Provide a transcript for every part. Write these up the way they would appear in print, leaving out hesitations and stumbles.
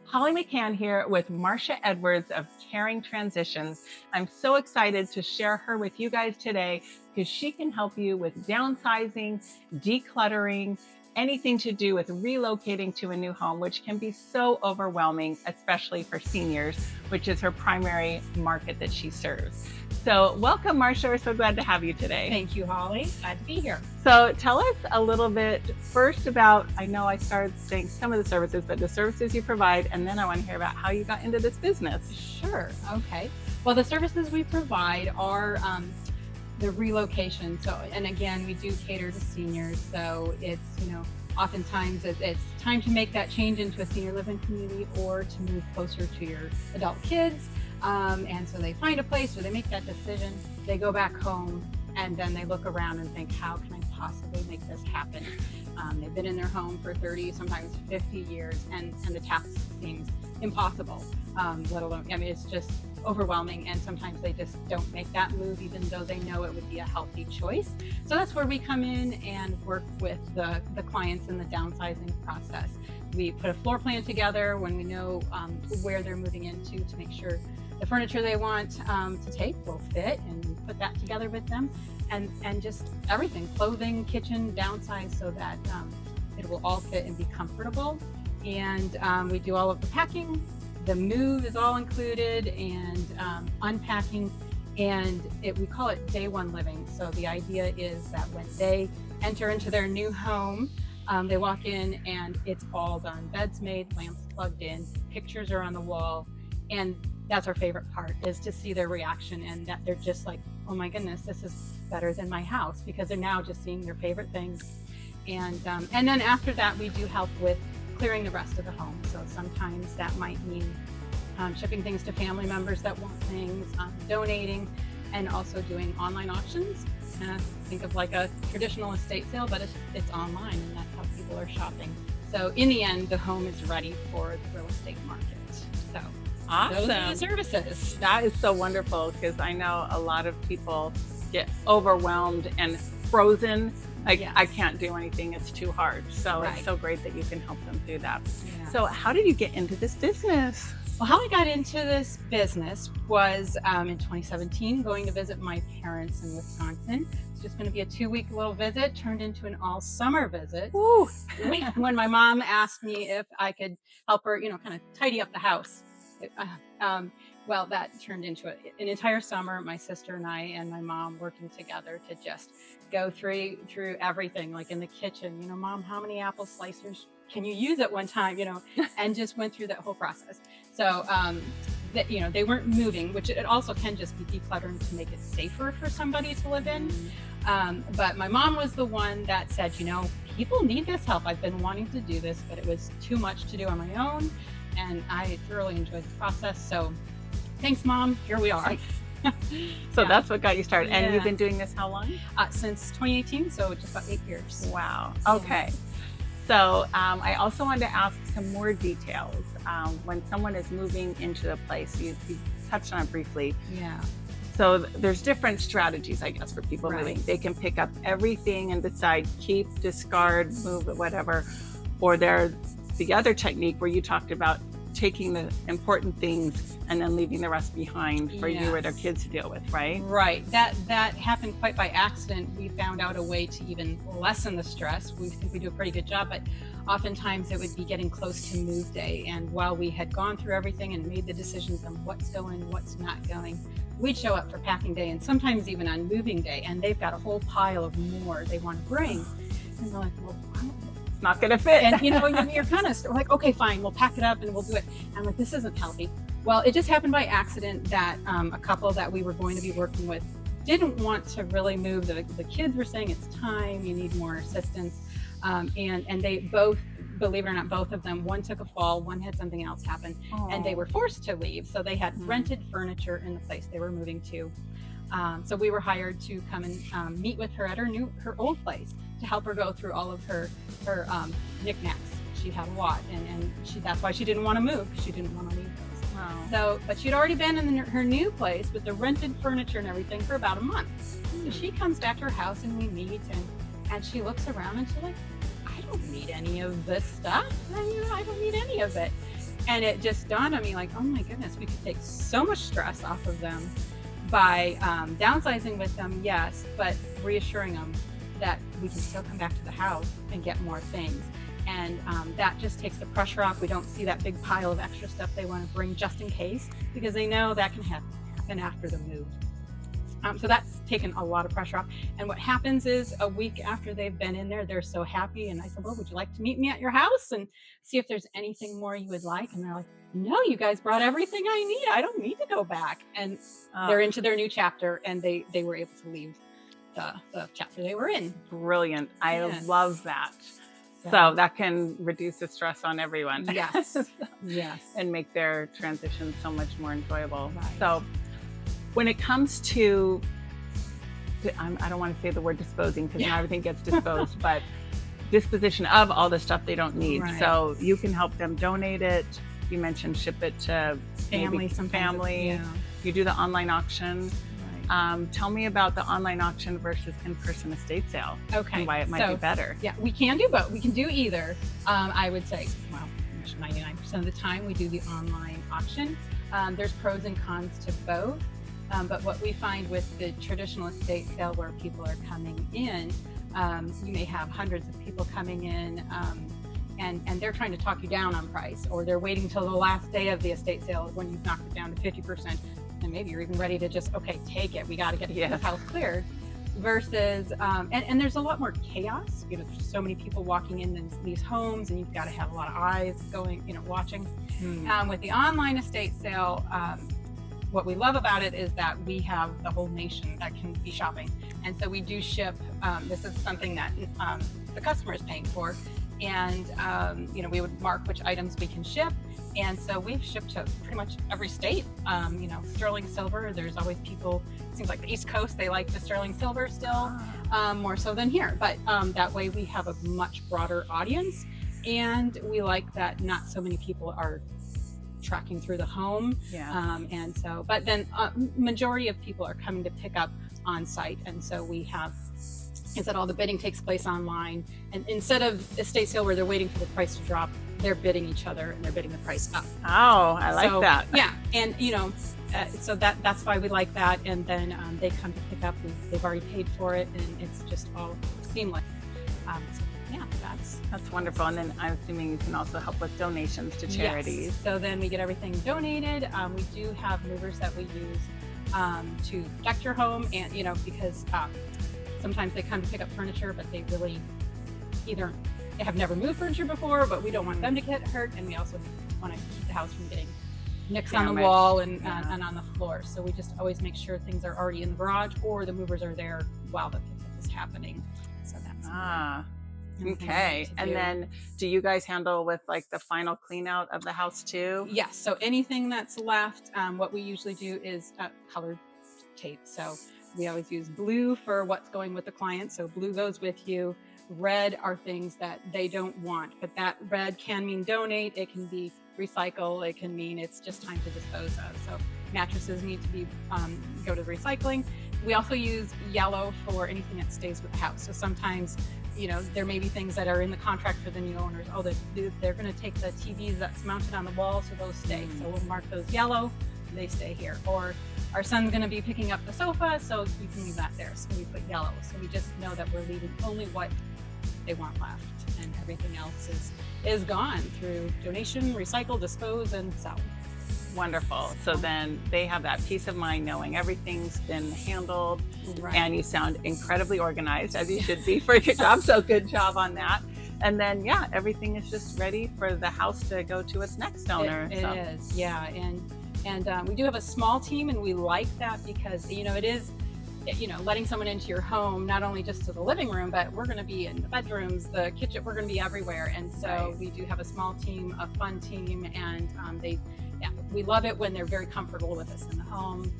Holly McKhann here with Marcia Edwards of Caring Transitions. I'm so excited to share her with you guys today because she can help you with downsizing, decluttering, anything to do with relocating to a new home, which can be so overwhelming, especially for seniors, which is her primary market that she serves. So welcome, Marcia. We're so glad to have you today. Thank you, Holly. Glad to be here. So tell us a little bit first about, I know I started saying some of the services, but the services you provide, and then I want to hear about how you got into this business. Sure. Okay. Well, the services we provide are the relocation. So, and again, we do cater to seniors. So it's, oftentimes it's time to make that change into a senior living community or to move closer to your adult kids. And so they find a place or they make that decision, they go back home, and then they look around and think, how can I possibly make this happen? They've been in their home for 30, sometimes 50 years, and the task seems impossible, let alone, it's just overwhelming, and sometimes they just don't make that move even though they know it would be a healthy choice. So that's where we come in and work with the clients in the downsizing process. We put a floor plan together when we know where they're moving into to make sure the furniture they want to take will fit, and we put that together with them, and just everything, clothing, kitchen, downsize, so that it will all fit and be comfortable. And we do all of the packing. The move is all included, and unpacking, and we call it day one living. So the idea is that when they enter into their new home, they walk in and it's all done. Beds made, lamps plugged in, pictures are on the wall, and that's our favorite part, is to see their reaction, and that they're just like, oh my goodness, this is better than my house, because they're now just seeing their favorite things. And then after that, we do help with clearing the rest of the home. So sometimes that might mean shipping things to family members that want things, donating, and also doing online auctions. Think of like a traditional estate sale, but it's online, and that's how people are shopping. So in the end, the home is ready for the real estate market. So Awesome. those are the services. That is so wonderful, because I know a lot of people get overwhelmed and frozen. Like, Yes. I can't do anything, it's too hard. So Right. It's so great that you can help them do that. Yeah. So how did you get into this business? Well, how I got into this business was in 2017, going to visit my parents in Wisconsin. It's just going to be a 2-week little visit, turned into an all-summer visit. Woo. When my mom asked me if I could help her, kind of tidy up the house. Well, that turned into an entire summer, my sister and I and my mom working together to just go through everything, like in the kitchen, Mom, how many apple slicers can you use at one time, and just went through that whole process. So, that, they weren't moving, which it also can just be decluttering to make it safer for somebody to live in. But my mom was the one that said, people need this help. I've been wanting to do this, but it was too much to do on my own. And I thoroughly enjoyed the process. So thanks, Mom. Here we are. So Yeah. that's what got you started. And Yeah. you've been doing this how long? Since 2018, so just about 8 years. Wow. Okay. So I also wanted to ask some more details. When someone is moving into a place, you touched on it briefly. Yeah. So there's different strategies, I guess, for people Right. moving. They can pick up everything and decide, keep, discard, move it, whatever. Or there's the other technique where you talked about taking the important things and then leaving the rest behind for you or their Yes. kids to deal with, right? Right. That happened quite by accident. We found out a way to even lessen the stress. We think we do a pretty good job, but oftentimes it would be getting close to move day. And while we had gone through everything and made the decisions on what's going, what's not going, we'd show up for packing day, and sometimes even on moving day, and they've got a whole pile of more they want to bring. And we're like, well, It's not going to fit. and you're kind of like, okay, fine, we'll pack it up and we'll do it. And I'm like, this isn't healthy. Well, it just happened by accident that a couple that we were going to be working with didn't want to really move. The kids were saying it's time, you need more assistance. And they both, believe it or not, both of them, one took a fall, one had something else happen, and they were forced to leave. So they had rented furniture in the place they were moving to. So we were hired to come and meet with her at her old place to help her go through all of her knickknacks. She had a lot, and that's why she didn't want to move. She didn't want to leave those. Wow. So, but she'd already been in her new place with the rented furniture and everything for about a month. So she comes back to her house and we meet, and she looks around and she's like, I don't need any of this stuff. I don't need any of it. And it just dawned on me like, oh my goodness, we could take so much stress off of them by downsizing with them, yes, but reassuring them that we can still come back to the house and get more things. And that just takes the pressure off. We don't see that big pile of extra stuff they want to bring just in case, because they know that can happen after the move. So that's taken a lot of pressure off. And what happens is a week after they've been in there, they're so happy. And I said, well, would you like to meet me at your house and see if there's anything more you would like? And they're like, no, you guys brought everything I need. I don't need to go back. And they're into their new chapter, and they were able to leave the chapter they were in. Brilliant. I love that. So that can reduce the stress on everyone. Yes. Yes. And make their transition so much more enjoyable. Right. So when it comes to, I don't want to say the word disposing, because now everything gets disposed, but disposition of all the stuff they don't need. Right. So you can help them donate it. You mentioned ship it to family. You do the online auction. Tell me about the online auction versus in-person estate sale. Okay. And why it might be better. Yeah, we can do both. We can do either. I would say, well, 99% of the time we do the online auction. There's pros and cons to both. But what we find with the traditional estate sale, where people are coming in, you may have hundreds of people coming in, and they're trying to talk you down on price, or they're waiting till the last day of the estate sale when you've knocked it down to 50%. And maybe you're even ready to just, okay, take it. We got to get the house cleared. Versus, and there's a lot more chaos. You know, there's so many people walking in these homes, and you've got to have a lot of eyes going, watching. With the online estate sale, what we love about it is that we have the whole nation that can be shopping. And so we do ship. This is something that the customer is paying for. And, we would mark which items we can ship. And so we've shipped to pretty much every state. Sterling silver, there's always people, it seems like the East Coast, they like the sterling silver still, more so than here. But that way we have a much broader audience. And we like that not so many people are tracking through the home. And so, but then majority of people are coming to pick up on site. And so we have, instead all the bidding takes place online. And instead of estate sale where they're waiting for the price to drop, they're bidding each other and they're bidding the price up. Oh, I like that. Yeah. And, so that's why we like that. And then they come to pick up, they've already paid for it, and it's just all seamless. That's wonderful. And then I'm assuming you can also help with donations to charities. Yes. So then we get everything donated. We do have movers that we use to protect your home, and, because sometimes they come to pick up furniture, but they really either have never moved furniture before, but we don't want them to get hurt, and we also want to keep the house from getting nicks on the wall and on the floor. So we just always make sure things are already in the garage, or the movers are there while the pickup is happening. So that's okay. And then do you guys handle with like the final clean out of the house too? Yes. So anything that's left, what we usually do is colored tape. So we always use blue for what's going with the client. So blue goes with you. Red are things that they don't want, but that red can mean donate. It can be recycle. It can mean it's just time to dispose of. So mattresses need to be go to recycling. We also use yellow for anything that stays with the house. So sometimes, there may be things that are in the contract for the new owners. Oh, they're going to take the TVs that's mounted on the wall, so those stay. So we'll mark those yellow. They stay here. Or our son's going to be picking up the sofa, so you can leave that there. So we put yellow. So we just know that we're leaving only what they want left, and everything else is gone through donation, recycle, dispose, and sell. Wonderful. So then they have that peace of mind knowing everything's been handled, and you sound incredibly organized, as you should be for your job. So good job on that. And then, everything is just ready for the house to go to its next owner. It is, yeah. And we do have a small team, and we like that because, it is, letting someone into your home, not only just to the living room, but we're going to be in the bedrooms, the kitchen, we're going to be everywhere. And so we do have a small team, a fun team, and we love it when they're very comfortable with us in the home.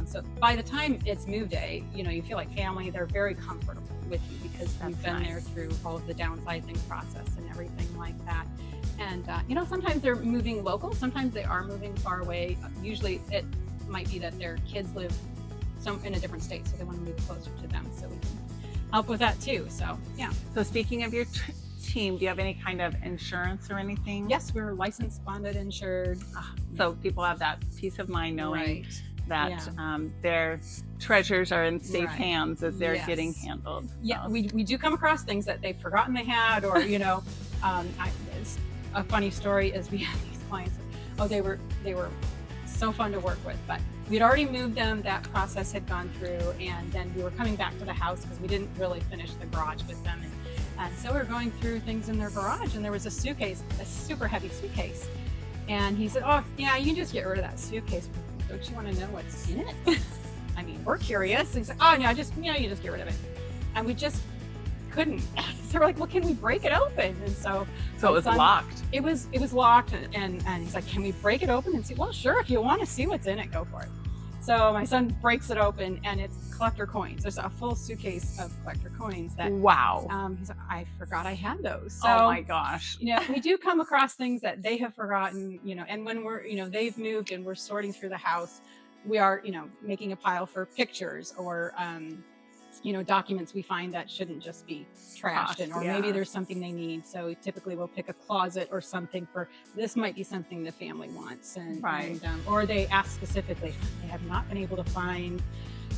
So by the time it's move day, you feel like family. They're very comfortable with you because we've been there through all of the downsizing process and everything like that. And, sometimes they're moving local. Sometimes they are moving far away. Usually it might be that their kids live in a different state, so they want to move closer to them. So we can help with that too. So, yeah. So speaking of your team, do you have any kind of insurance or anything? Yes, we're licensed, bonded, insured. So people have that peace of mind knowing Right. that Yeah. their treasures are in safe Right. hands as they're Yes. getting handled. Yeah, So. we do come across things that they've forgotten they had, or it's a funny story is we had these clients. Oh, they were so fun to work with, but we'd already moved them. That process had gone through, and then we were coming back to the house because we didn't really finish the garage with them, and so we were going through things in their garage, and there was a suitcase, a super heavy suitcase, and he said, "Oh, yeah, you can just get rid of that suitcase. Don't you want to know what's in it?" I mean, we're curious. And he's like, "Oh, no, you just get rid of it." And we just couldn't. So we're like, "Well, can we break it open?" And so it was locked. It was locked, and he's like, "Can we break it open and see?" "Well, sure. If you want to see what's in it, go for it." So my son breaks it open, and it's collector coins. There's a full suitcase of collector coins that. Wow. He's like, "I forgot I had those." So, oh my gosh. we do come across things that they have forgotten, and when we're, they've moved and we're sorting through the house, we are, making a pile for pictures or, documents we find that shouldn't just be trashed, or maybe there's something they need. So typically we'll pick a closet or something for, this might be something the family wants, and or they ask specifically, they have not been able to find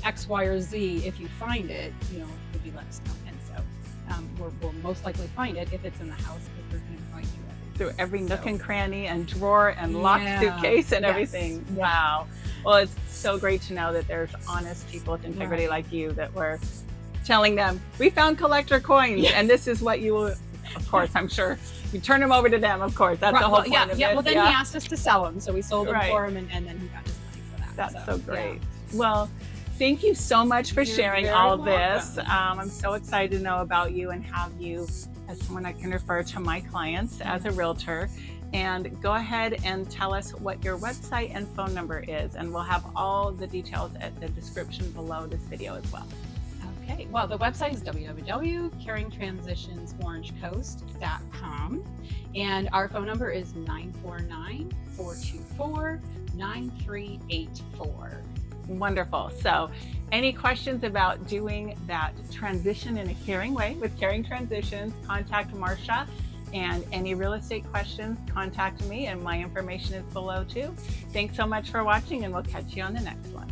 X, Y, or Z. If you find it, could you let us know? And so we'll most likely find it if it's in the house, because we're going to go through every nook and cranny and drawer and locked suitcase and everything. Yeah. Wow. Well, it's so great to know that there's honest people with integrity like you that were telling them, we found collector coins, and this is what you will, of course, I'm sure you turn them over to them, of course. That's the whole point of this. Well, then he asked us to sell them, so we sold them for him, and then he got his money for that. That's so great. Well, thank you so much for sharing all this. I'm so excited to know about you and have you as someone I can refer to my clients as a realtor. And go ahead and tell us what your website and phone number is, and we'll have all the details at the description below this video as well. Okay, well, the website is www.caringtransitionsOrangeCoast.com, and our phone number is 949-424-9384. Wonderful. So any questions about doing that transition in a caring way with Caring Transitions, contact Marcia. And any real estate questions, contact me, and my information is below too. Thanks so much for watching, and we'll catch you on the next one.